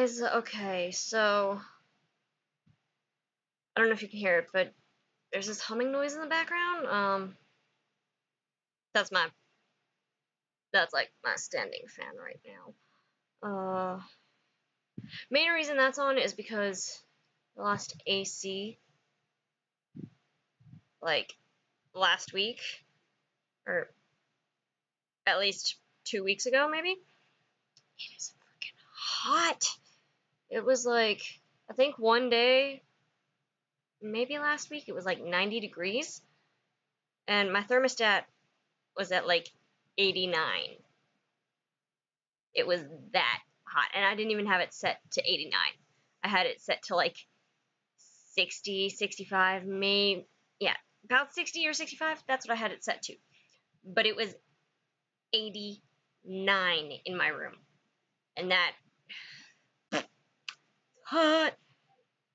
guys, okay, so I don't know if you can hear it, but there's this humming noise in the background. That's like my standing fan right now. Main reason that's on is because I lost AC like last week, or at least 2 weeks ago, maybe. It is freaking hot. It was like, I think one day, maybe last week, it was like 90 degrees, and my thermostat was at like 89. It was that hot, and I didn't even have it set to 89. I had it set to like 60, 65, maybe, yeah, about 60 or 65. That's what I had it set to. But it was 89 in my room, and that hot.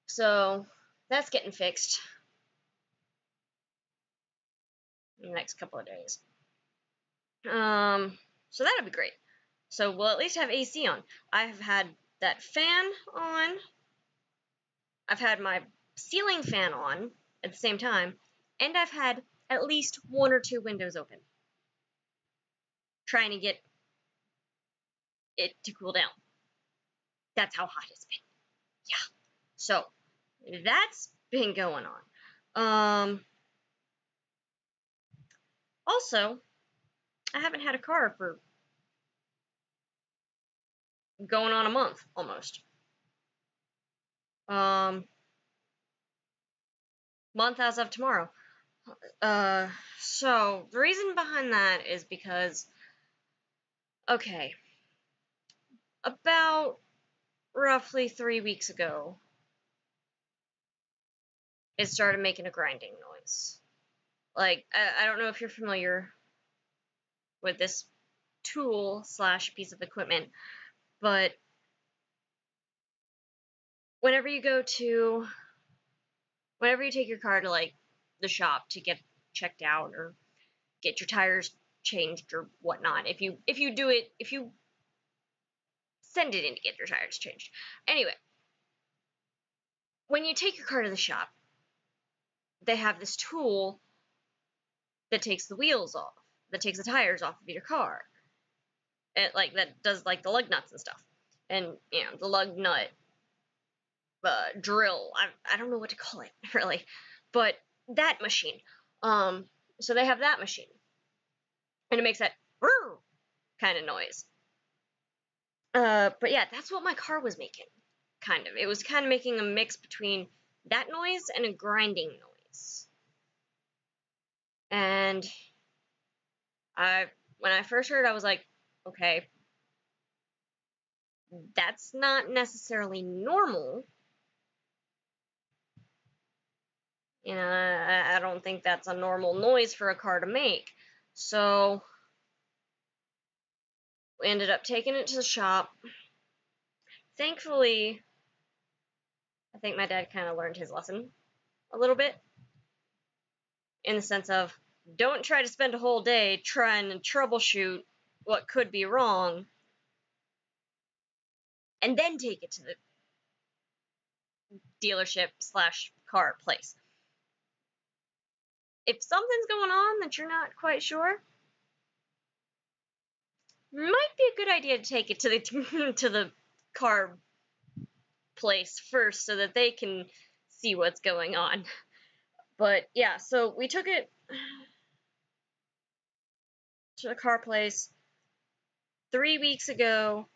So that's getting fixed in the next couple of days. So that'll be great. So we'll at least have AC on. I've had that fan on. I've had my ceiling fan on at the same time, and I've had at least one or two windows open, trying to get it to cool down. That's how hot it's been. Yeah. So that's been going on. Also, I haven't had a car for going on a month almost. Month as of tomorrow. So the reason behind that is because, okay, about roughly 3 weeks ago, it started making a grinding noise. Like, I don't know if you're familiar with this tool / piece of equipment, but whenever you take your car to like the shop to get checked out or get your tires changed or whatnot, if you send it in to get your tires changed. Anyway, when you take your car to the shop, they have this tool that takes the wheels off, that takes the tires off of your car. That does like the lug nuts and stuff. And, the lug nut drill. I don't know what to call it, really. But that machine. So they have that machine. And it makes that kind of noise. But yeah, that's what my car was making. Kind of. It was kind of making a mix between that noise and a grinding noise. And when I first heard it, I was like, okay, that's not necessarily normal. I don't think that's a normal noise for a car to make. So we ended up taking it to the shop. Thankfully, I think my dad kind of learned his lesson a little bit. In the sense of, don't try to spend a whole day trying to troubleshoot what could be wrong, and then take it to the dealership / car place. If something's going on that you're not quite sure, might be a good idea to take it to the to the car place first so that they can see what's going on. But yeah, so we took it to the car place 3 weeks ago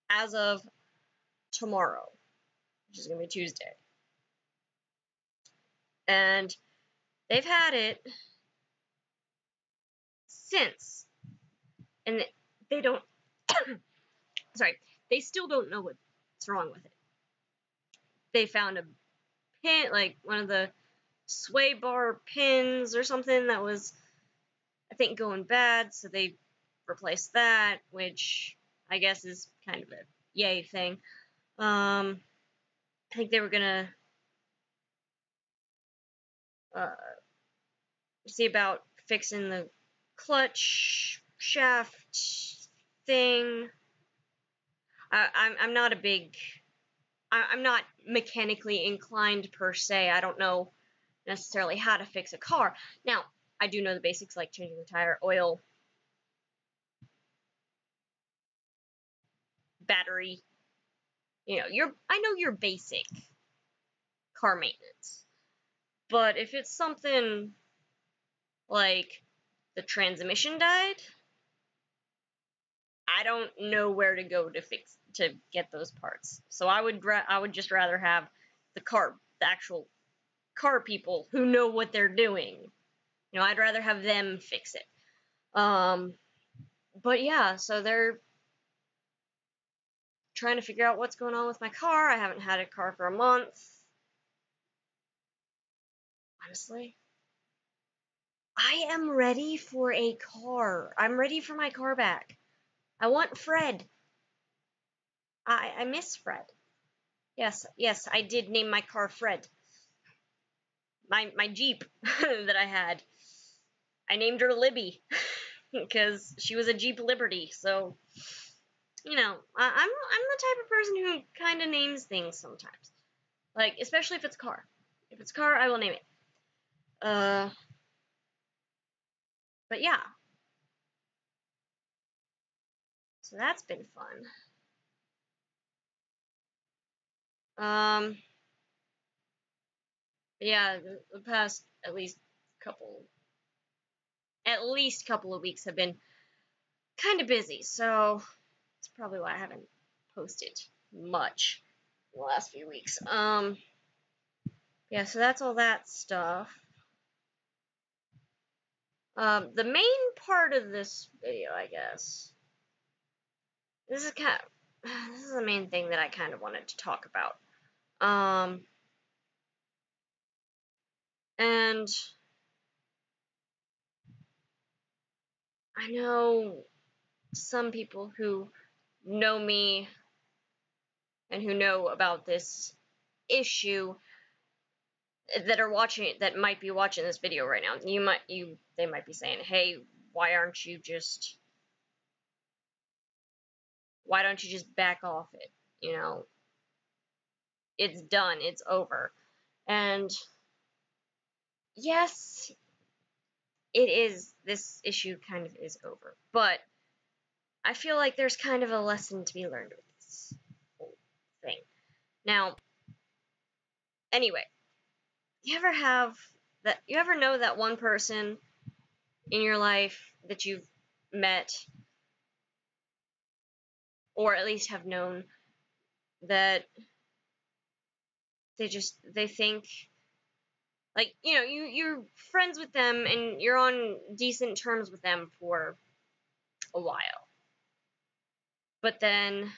as of tomorrow, which is going to be Tuesday. And they've had it since. And they don't, sorry, they still don't know what's wrong with it. They found a pin, like one of the sway bar pins or something that was, I think, going bad, so they replaced that, which I guess is kind of a yay thing. I think they were gonna see about fixing the clutch shaft thing. I'm not a big... I'm not mechanically inclined per se. I don't know necessarily how to fix a car. Now, I do know the basics like changing the tire, oil, battery. You know, I know your basic car maintenance. But if it's something like the transmission died, I don't know where to go to get those parts. So I would just rather have the actual car people who know what they're doing. You know, I'd rather have them fix it. But yeah, so they're trying to figure out what's going on with my car. I haven't had a car for a month. Honestly, I am ready for a car. I'm ready for my car back. I want Fred. I miss Fred. Yes, I did name my car Fred. My Jeep that I had. I named her Libby because she was a Jeep Liberty. So, you know, I'm the type of person who kind of names things sometimes. Like, especially if it's a car. If it's a car, I will name it. But yeah. So that's been fun. Yeah, the past at least couple of weeks have been kind of busy, so that's probably why I haven't posted much in the last few weeks. Yeah, so that's all that stuff. The main part of this video, I guess, this is the main thing that I kind of wanted to talk about. And I know some people who know me and who know about this issue that might be watching this video right now. They might be saying, "Hey, why don't you just back off it? You know, it's done, it's over." And yes, it is. This issue kind of is over, but I feel like there's kind of a lesson to be learned with this whole thing. Now, anyway, you ever know that one person in your life that you've met, or at least have known, that they think, like, you know, you're friends with them and you're on decent terms with them for a while, but then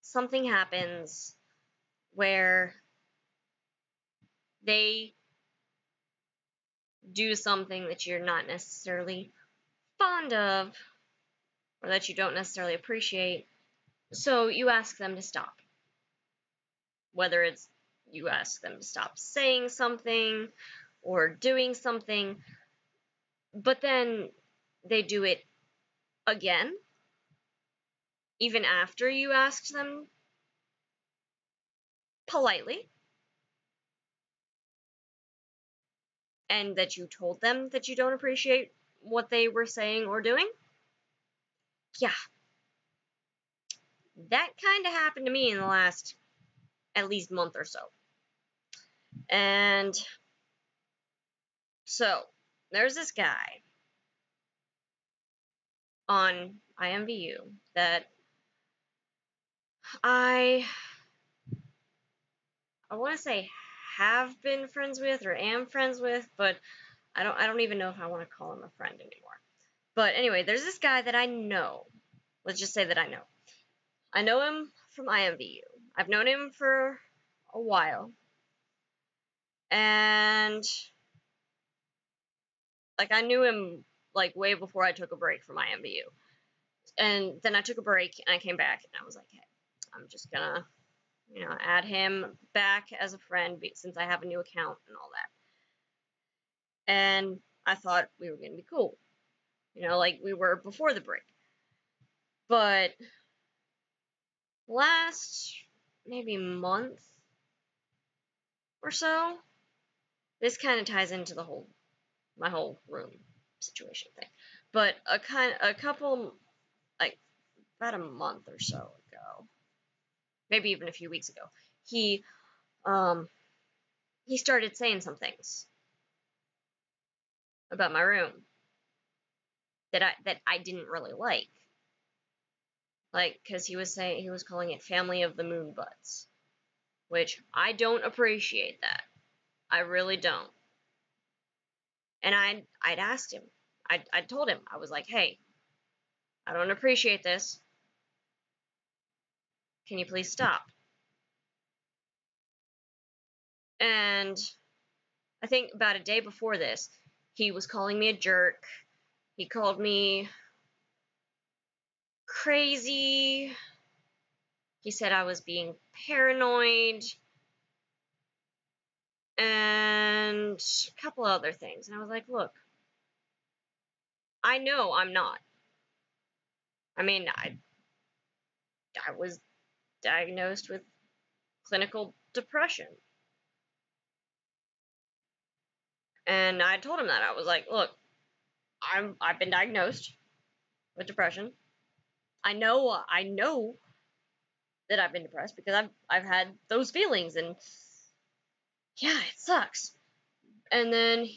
something happens where they do something that you're not necessarily fond of, or that you don't necessarily appreciate, so you ask them to stop. Whether it's you ask them to stop saying something or doing something, but then they do it again, even after you asked them politely, and that you told them that you don't appreciate what they were saying or doing. Yeah, that kind of happened to me in the last at least month or so. And so there's this guy on IMVU that I want to say have been friends with or am friends with, but I don't even know if I want to call him a friend anymore. But anyway, there's this guy that I know. Let's just say that I know. I know him from IMVU. I've known him for a while. And like, I knew him like way before I took a break from IMVU. And then I took a break and I came back and I was like, hey, I'm just gonna, you know, add him back as a friend since I have a new account and all that. And I thought we were gonna be cool. You know, like we were before the break. But last maybe month or so, this kind of ties into my whole room situation thing. But a couple, like about a month or so ago, maybe even a few weeks ago, he started saying some things about my room that I didn't really like. Like, because he was calling it Family of the Moon Butts, which I don't appreciate that. I really don't. And I'd asked him. I told him, I was like, hey, I don't appreciate this. Can you please stop? And I think about a day before this, he was calling me a jerk. He called me crazy. He said I was being paranoid. And a couple other things. And I was like, look, I know I'm not. I mean, I was diagnosed with clinical depression. And I told him that. I was like, look, I've been diagnosed with depression. I know that I've been depressed because I've had those feelings, and yeah, it sucks. And then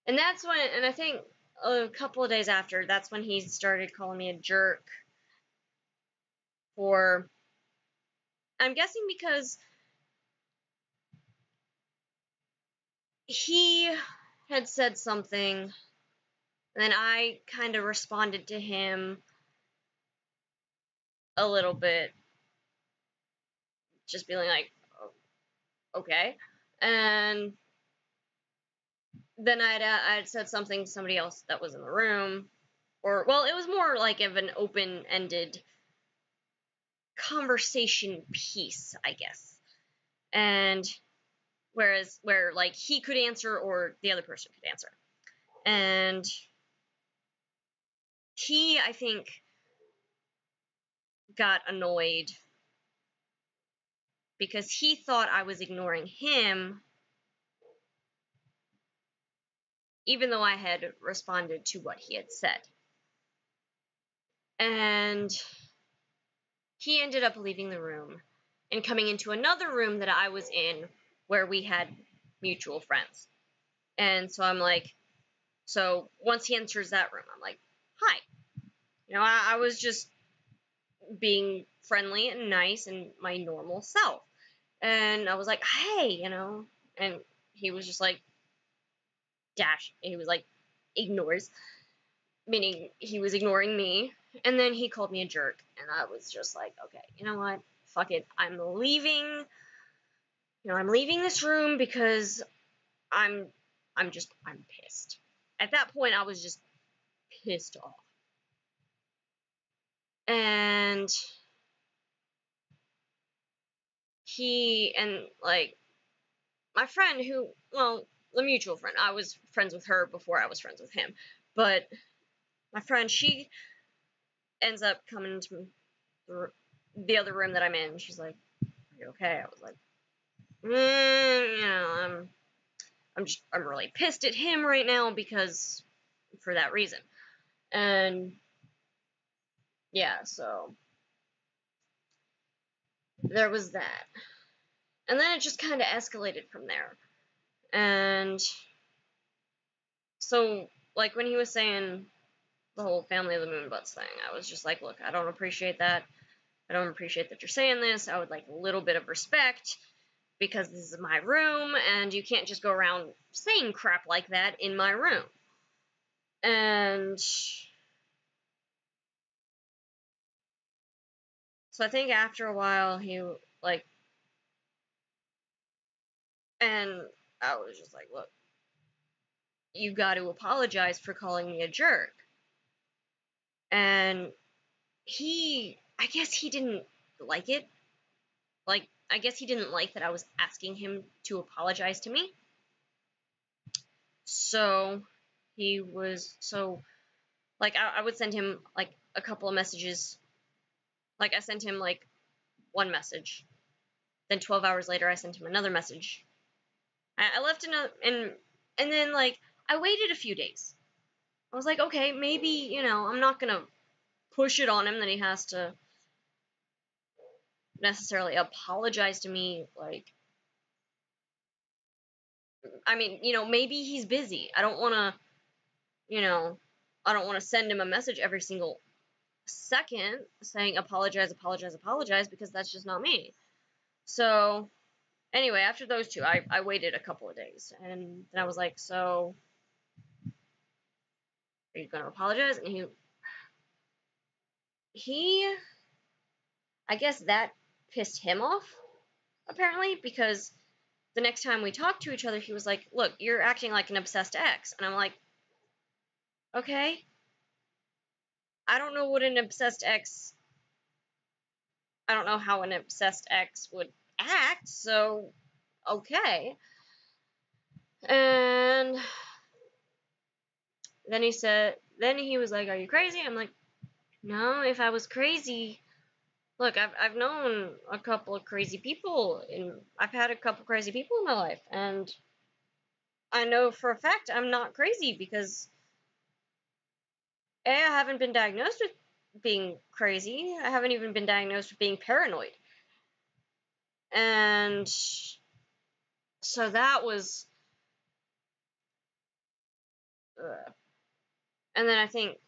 that's when, and I think a couple of days after, that's when he started calling me a jerk for, I'm guessing because he had said something, and then I kind of responded to him a little bit, just feeling like, oh, okay. And then I'd said something to somebody else that was in the room, or, well, it was more like of an open-ended conversation piece, I guess. And where like he could answer or the other person could answer. And he, I think, got annoyed because he thought I was ignoring him, even though I had responded to what he had said. And he ended up leaving the room and coming into another room that I was in where we had mutual friends. And so I'm like, so once he enters that room, I'm like, hi. I was just being friendly and nice and my normal self. And I was like, hey, and he was just like, he was like, ignores, meaning he was ignoring me. And then he called me a jerk. And I was just like, okay, you know what? Fuck it. I'm leaving. I'm leaving this room because I'm pissed. At that point, I was just pissed off. And like, my friend the mutual friend, I was friends with her before I was friends with him. But my friend, she ends up coming into the other room that I'm in. She's like, are you okay? I was like, I'm really pissed at him right now because for that reason. And yeah, so there was that. And then it just kind of escalated from there. And so, like, when he was saying the whole Family of the Moon Butts thing, I was just like, look, I don't appreciate that. I don't appreciate that you're saying this. I would like a little bit of respect because this is my room, and you can't just go around saying crap like that in my room. And so I think after a while, he, like, and I was just like, look, you got to apologize for calling me a jerk. And I guess he didn't like it. Like, I guess he didn't like that I was asking him to apologize to me. So, like, I would send him, like, a couple of messages Like, I sent him, like, one message. Then 12 hours later, I sent him another message. I left and then, like, I waited a few days. I was like, okay, maybe, you know, I'm not gonna push it on him that he has to necessarily apologize to me. Like, I mean, you know, maybe he's busy. I don't want to, you know, I don't want to send him a message every single second saying apologize, apologize, apologize, because that's just not me. So, anyway, after those two, I waited a couple of days, and then I was like, so, are you going to apologize? And I guess that pissed him off, apparently, because the next time we talked to each other, he was like, look, you're acting like an obsessed ex. And I'm like, okay, I don't know what an obsessed ex, I don't know how an obsessed ex would act, so, okay. And then he was like, are you crazy? I'm like, no, if I was crazy, look, I've known a couple of crazy people, and I've had a couple crazy people in my life, and I know for a fact I'm not crazy because A, I haven't been diagnosed with being crazy. I haven't even been diagnosed with being paranoid. And so that was, and then I think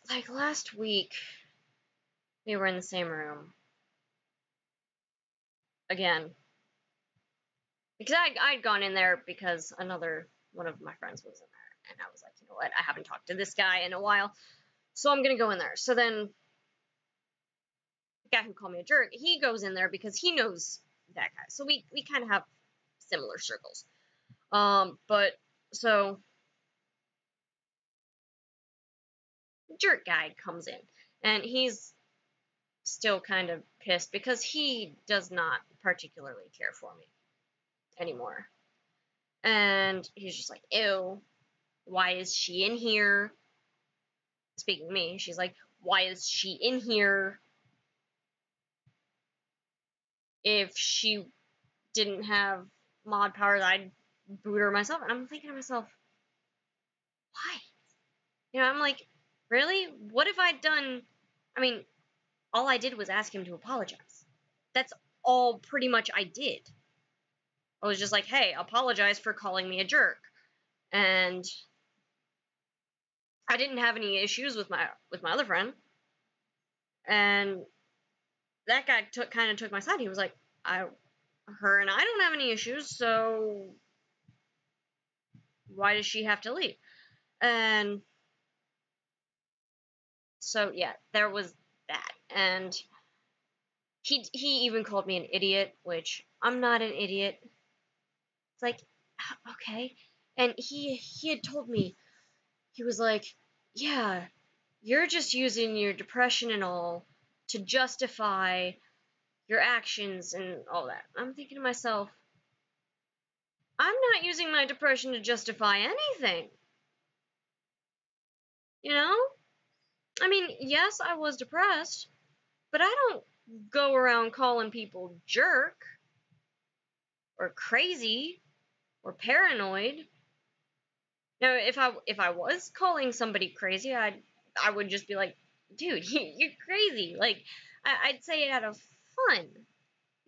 like last week we were in the same room again because I'd gone in there because another one of my friends was in there, and I was like, you know what, I haven't talked to this guy in a while, so I'm gonna go in there. So then the guy who called me a jerk, he goes in there because he knows that guy, so we kind of have similar circles. But so jerk guy comes in, and he's still kind of pissed because he does not particularly care for me anymore. And he's just like, ew, why is she in here? Speaking of me, she's like, why is she in here? If she didn't have mod powers, I'd boot her myself. And I'm thinking to myself, why? You know, I'm like, really? What if I'd done? I mean, all I did was ask him to apologize. That's all pretty much I did. I was just like, hey, apologize for calling me a jerk. And I didn't have any issues with my other friend. And that guy kind of took my side. He was like, her and I don't have any issues, so why does she have to leave? And so yeah, there was that. And he even called me an idiot, which I'm not an idiot. It's like, okay. And he had told me, he was like, yeah, you're just using your depression and all to justify your actions and all that. I'm thinking to myself, I'm not using my depression to justify anything. You know? I mean, yes, I was depressed, but I don't go around calling people jerk or crazy or paranoid. Now, if I was calling somebody crazy, I would just be like, dude, you're crazy. Like, I'd say it out of fun,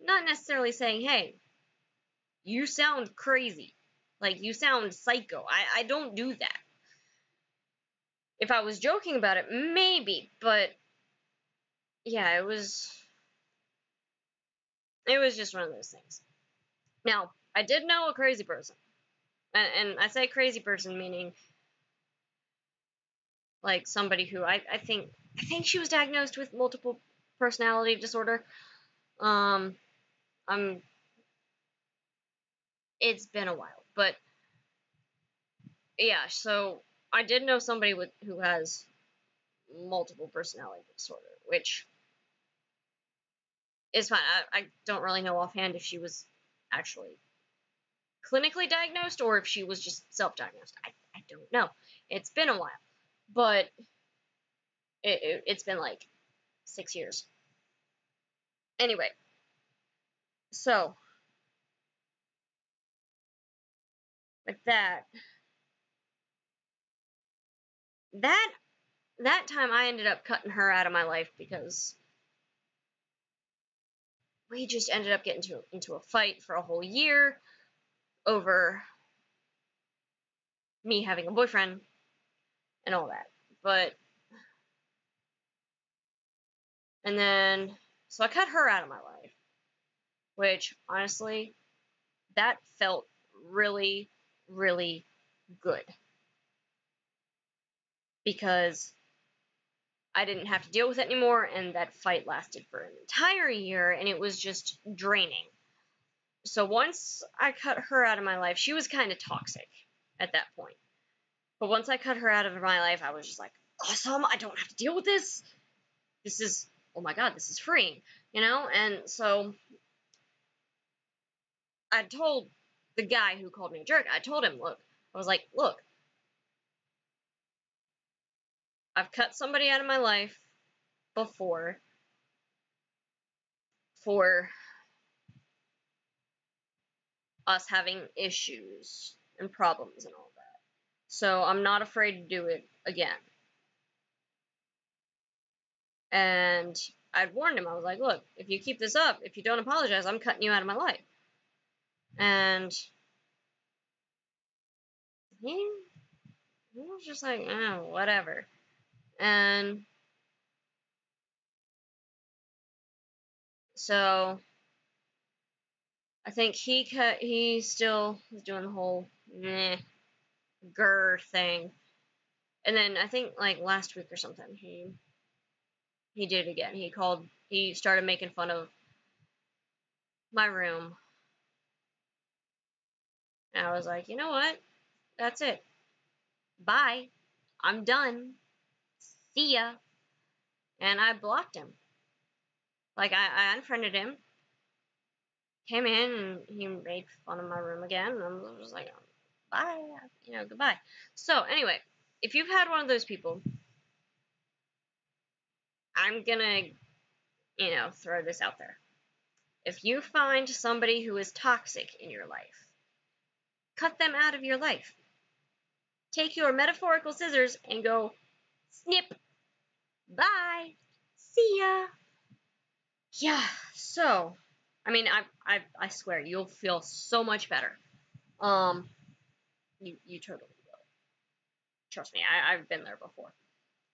not necessarily saying, hey, you sound crazy. Like, you sound psycho. I don't do that. If I was joking about it, maybe, but yeah, it was just one of those things. Now, I did know a crazy person. And I say crazy person meaning like somebody who I think she was diagnosed with multiple personality disorder. Um it's been a while, but yeah, so I did know somebody who has multiple personality disorder, which is fine. I don't really know offhand if she was actually clinically diagnosed or if she was just self-diagnosed. I don't know. It's been a while. But It's been like 6 years. Anyway, so like that time I ended up cutting her out of my life because we just ended up getting into a fight for a whole year over me having a boyfriend and all that. And then, so I cut her out of my life, which honestly, that felt really, really good because I didn't have to deal with it anymore, and that fight lasted for an entire year, and it was just draining. So once I cut her out of my life, she was kind of toxic at that point. But once I cut her out of my life, I was just like, awesome, I don't have to deal with this. This is, oh my god, this is freeing, you know? And so I told the guy who called me a jerk, I told him, look, I was like, look, I've cut somebody out of my life before for us having issues and problems and all that. So I'm not afraid to do it again. And I'd warned him, I was like, look, if you keep this up, if you don't apologize, I'm cutting you out of my life. And he was just like, oh, whatever. And so I think he still was doing the whole meh, grr thing. And then I think like last week or something, he did it again. He started making fun of my room. And I was like, you know what? That's it. Bye. I'm done. See ya. And I blocked him. Like, I unfriended him. Came in and he made fun of my room again. And I was just like, bye. Goodbye. So, anyway, if you've had one of those people, I'm gonna, throw this out there. If you find somebody who is toxic in your life, cut them out of your life. Take your metaphorical scissors and go snip. Bye. See ya. Yeah. So, I mean, I swear you'll feel so much better. You totally will. Trust me, I've been there before,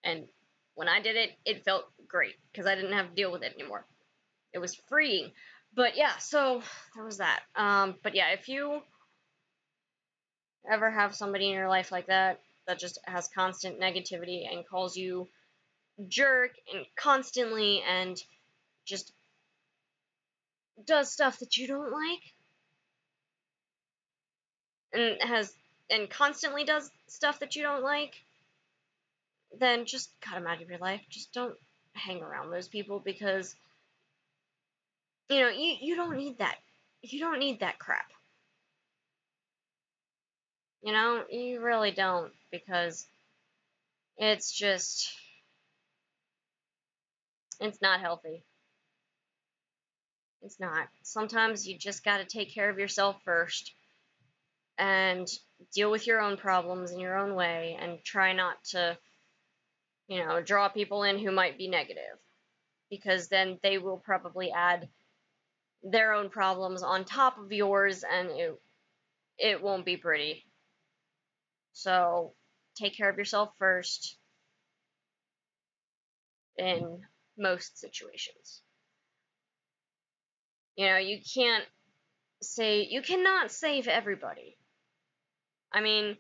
and when I did it, it felt great because I didn't have to deal with it anymore. It was freeing. But yeah, so there was that. But yeah, if you ever have somebody in your life like that just has constant negativity and calls you jerk and constantly and just does stuff that you don't like and constantly does stuff that you don't like, then just cut them out of your life. Just don't hang around those people because you don't need that. You don't need that crap. You really don't because it's just it's not healthy. It's not. Sometimes you just got to take care of yourself first and deal with your own problems in your own way and try not to, draw people in who might be negative because then they will probably add their own problems on top of yours and it won't be pretty. So take care of yourself first in most situations. You cannot save everybody. I mean,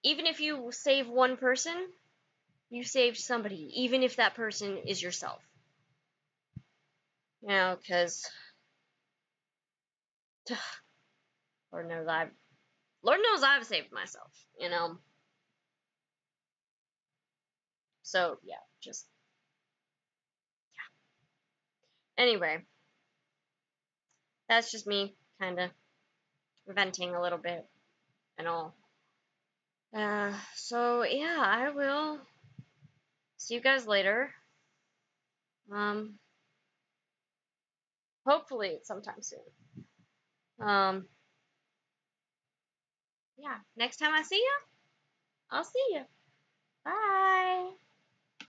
even if you save one person, you saved somebody, even if that person is yourself. Because Lord knows I've saved myself, So yeah, just yeah. Anyway, that's just me kind of venting a little bit and all. So yeah, I will see you guys later. Hopefully it's sometime soon. Yeah, next time I see you, I'll see you. Bye.